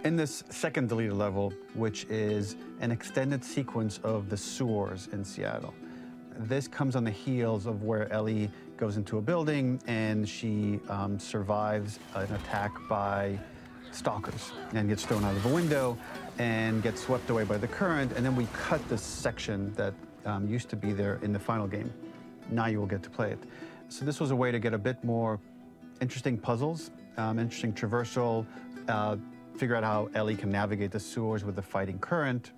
In this second deleted level, which is an extended sequence of the sewers in Seattle, this comes on the heels of where Ellie goes into a building and she survives an attack by stalkers and gets thrown out of a window and gets swept away by the current, and then we cut this section that used to be there in the final game. Now you will get to play it. So this was a way to get a bit more interesting puzzles, interesting traversal, figure out how Ellie can navigate the sewers with the fighting current.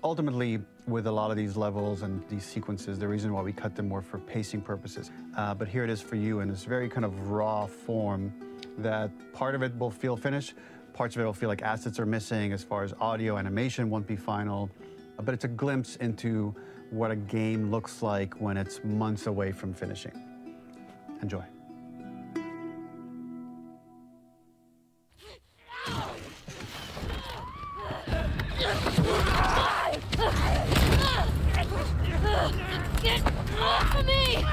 Ultimately, with a lot of these levels and these sequences, the reason why we cut them were for pacing purposes. But here it is for you in this very kind of raw form that part of it will feel finished, parts of it will feel like assets are missing as far as audio, animation won't be final, but it's a glimpse into what a game looks like when it's months away from finishing. Enjoy. Get off of me!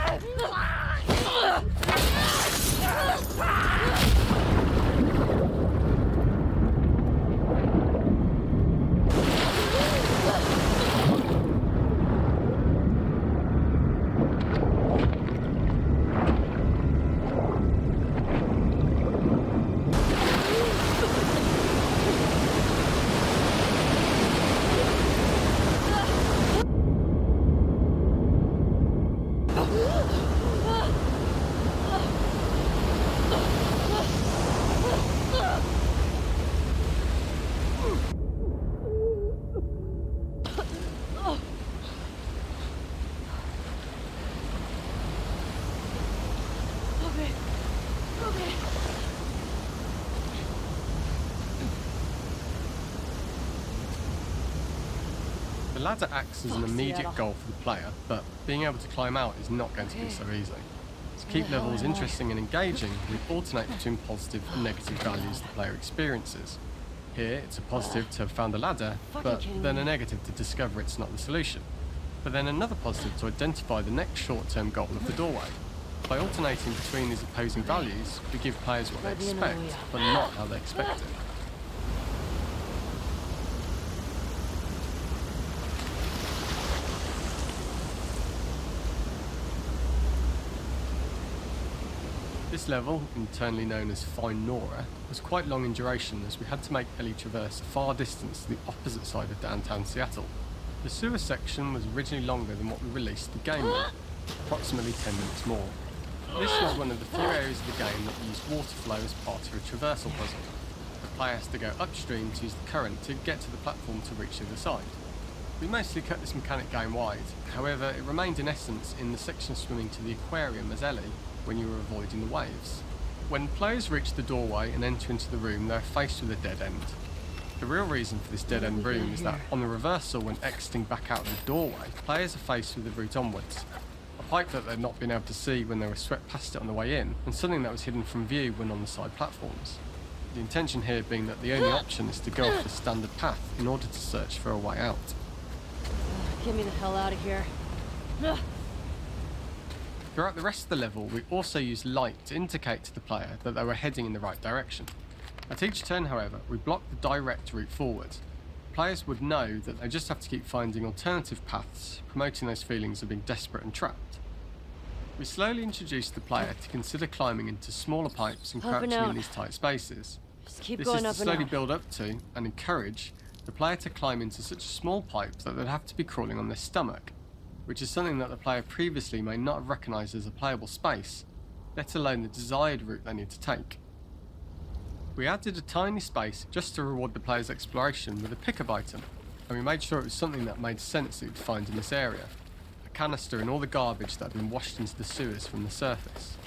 The ladder acts as an immediate goal for the player, but being able to climb out is not going to be so easy. To keep levels interesting and engaging, we alternate between positive and negative values the player experiences. Here, it's a positive to have found a ladder, but then a negative to discover it's not the solution. But then another positive to identify the next short-term goal of the doorway. By alternating between these opposing values, we give players what they expect, but not how they expect it. This level, internally known as Find Nora, was quite long in duration as we had to make Ellie traverse a far distance to the opposite side of downtown Seattle. The sewer section was originally longer than what we released the game with, approximately 10 minutes more. This was one of the few areas of the game that used water flow as part of a traversal puzzle. The player has to go upstream to use the current to get to the platform to reach the other side. We mostly cut this mechanic game-wide, however it remained in essence in the section swimming to the aquarium as Ellie, when you were avoiding the waves. When players reach the doorway and enter into the room, they are faced with a dead end. The real reason for this dead end room is that on the reversal, when exiting back out of the doorway, players are faced with the route onwards. A pipe that they'd not been able to see when they were swept past it on the way in, and something that was hidden from view when on the side platforms. The intention here being that the only option is to go off the standard path in order to search for a way out. Get me the hell out of here. Throughout the rest of the level, we also used light to indicate to the player that they were heading in the right direction. At each turn, however, we blocked the direct route forward. Players would know that they just have to keep finding alternative paths, promoting those feelings of being desperate and trapped. We slowly introduced the player to consider climbing into smaller pipes and crouching in these tight spaces. This is to slowly build up to, and encourage, the player to climb into such a small pipe that they'd have to be crawling on their stomach, which is something that the player previously may not have recognised as a playable space, let alone the desired route they need to take. We added a tiny space just to reward the player's exploration with a pickup item, and we made sure it was something that made sense that you'd find in this area, a canister and all the garbage that had been washed into the sewers from the surface.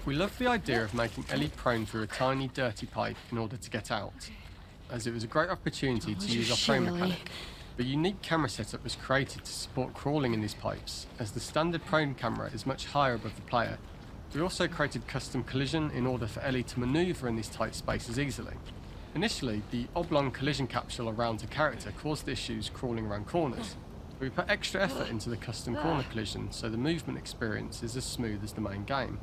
We loved the idea of making Ellie prone through a tiny dirty pipe in order to get out, as it was a great opportunity to use our prone mechanic. A unique camera setup was created to support crawling in these pipes, as the standard prone camera is much higher above the player, We also created custom collision in order for Ellie to manoeuvre in these tight spaces easily. Initially, the oblong collision capsule around her character caused issues crawling around corners. We put extra effort into the custom corner collision so the movement experience is as smooth as the main game.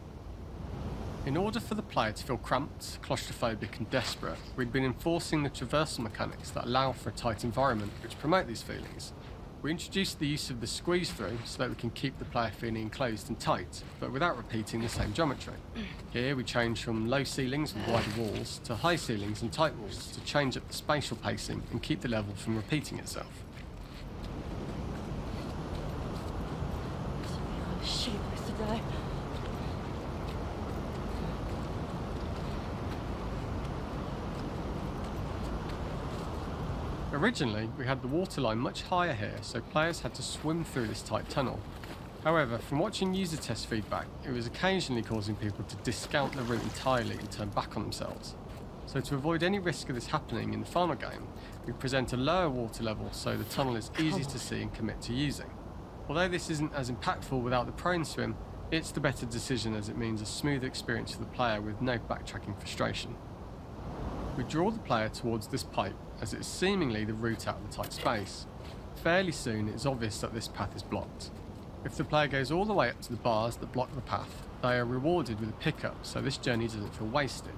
In order for the player to feel cramped, claustrophobic and desperate, we'd been enforcing the traversal mechanics that allow for a tight environment which promote these feelings. We introduced the use of the squeeze through so that we can keep the player feeling enclosed and tight, but without repeating the same geometry. Here we change from low ceilings with wider walls to high ceilings and tight walls to change up the spatial pacing and keep the level from repeating itself. Shitty place to die. Originally, we had the waterline much higher here, so players had to swim through this tight tunnel. However, from watching user test feedback, it was occasionally causing people to discount the route entirely and turn back on themselves. So to avoid any risk of this happening in the final game, we present a lower water level so the tunnel is easy to see and commit to using. Although this isn't as impactful without the prone swim, it's the better decision as it means a smoother experience for the player with no backtracking frustration. We draw the player towards this pipe as it is seemingly the route out of the tight space. Fairly soon it is obvious that this path is blocked. If the player goes all the way up to the bars that block the path, they are rewarded with a pickup so this journey doesn't feel wasted.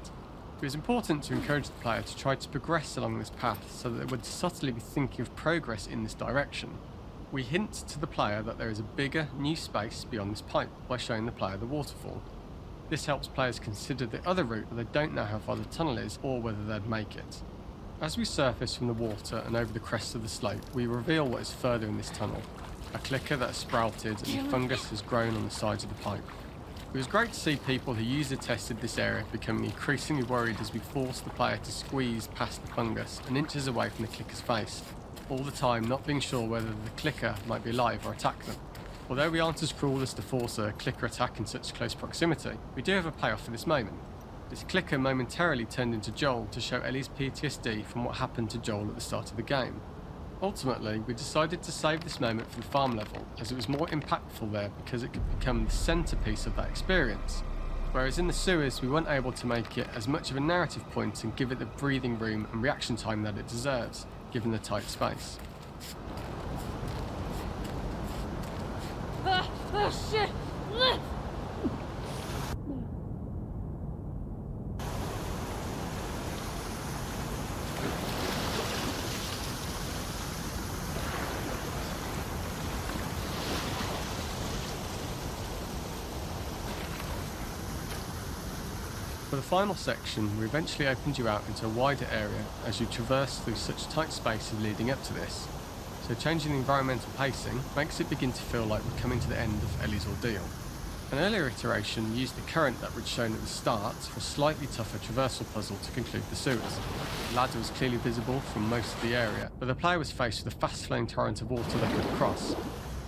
It is important to encourage the player to try to progress along this path so that they would subtly be thinking of progress in this direction. We hint to the player that there is a bigger, new space beyond this pipe by showing the player the waterfall. This helps players consider the other route but they don't know how far the tunnel is or whether they'd make it. As we surface from the water and over the crest of the slope, we reveal what is further in this tunnel. A clicker that has sprouted and fungus has grown on the sides of the pipe. It was great to see people who user tested this area becoming increasingly worried as we forced the player to squeeze past the fungus and inches away from the clicker's face, all the time not being sure whether the clicker might be alive or attack them. Although we aren't as cruel as to force a clicker attack in such close proximity, we do have a payoff for this moment. This clicker momentarily turned into Joel to show Ellie's PTSD from what happened to Joel at the start of the game. Ultimately, we decided to save this moment for the farm level, as it was more impactful there because it could become the centrepiece of that experience. Whereas in the sewers, we weren't able to make it as much of a narrative point and give it the breathing room and reaction time that it deserves, given the tight space. Oh shit! For the final section, we eventually opened you out into a wider area as you traverse through such tight spaces leading up to this. So changing the environmental pacing makes it begin to feel like we're coming to the end of Ellie's ordeal. An earlier iteration used the current that we'd shown at the start for a slightly tougher traversal puzzle to conclude the sewers. The ladder was clearly visible from most of the area, but the player was faced with a fast-flowing torrent of water they could cross.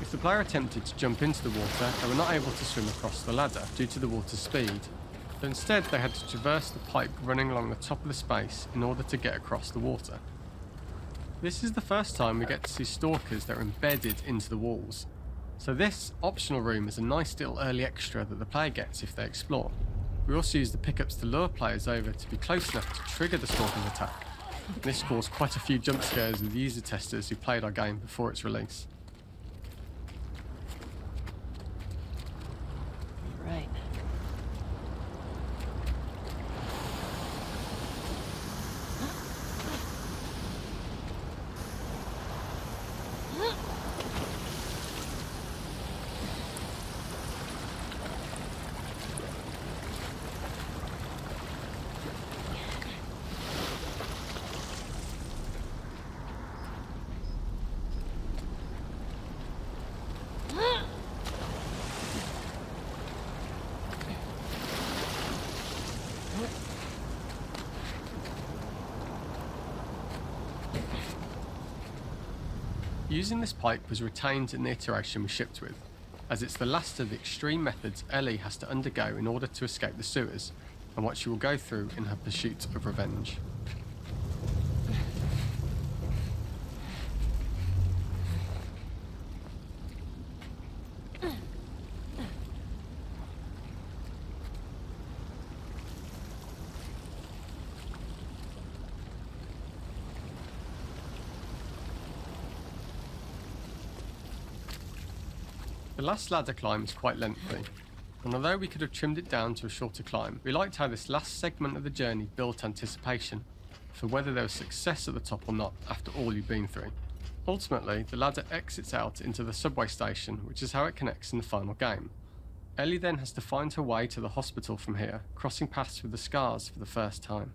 If the player attempted to jump into the water, they were not able to swim across the ladder due to the water's speed. But instead they had to traverse the pipe running along the top of the space in order to get across the water. This is the first time we get to see stalkers that are embedded into the walls. So this optional room is a nice little early extra that the player gets if they explore. We also use the pickups to lure players over to be close enough to trigger the stalker's attack. This caused quite a few jump scares with user testers who played our game before its release. Right. Using this pipe was retained in the iteration we shipped with, as it's the last of the extreme methods Ellie has to undergo in order to escape the sewers, and what she will go through in her pursuit of revenge. The last ladder climb is quite lengthy, and although we could have trimmed it down to a shorter climb, we liked how this last segment of the journey built anticipation for whether there was success at the top or not after all you've been through. Ultimately, the ladder exits out into the subway station, which is how it connects in the final game. Ellie then has to find her way to the hospital from here, crossing paths with the scars for the first time.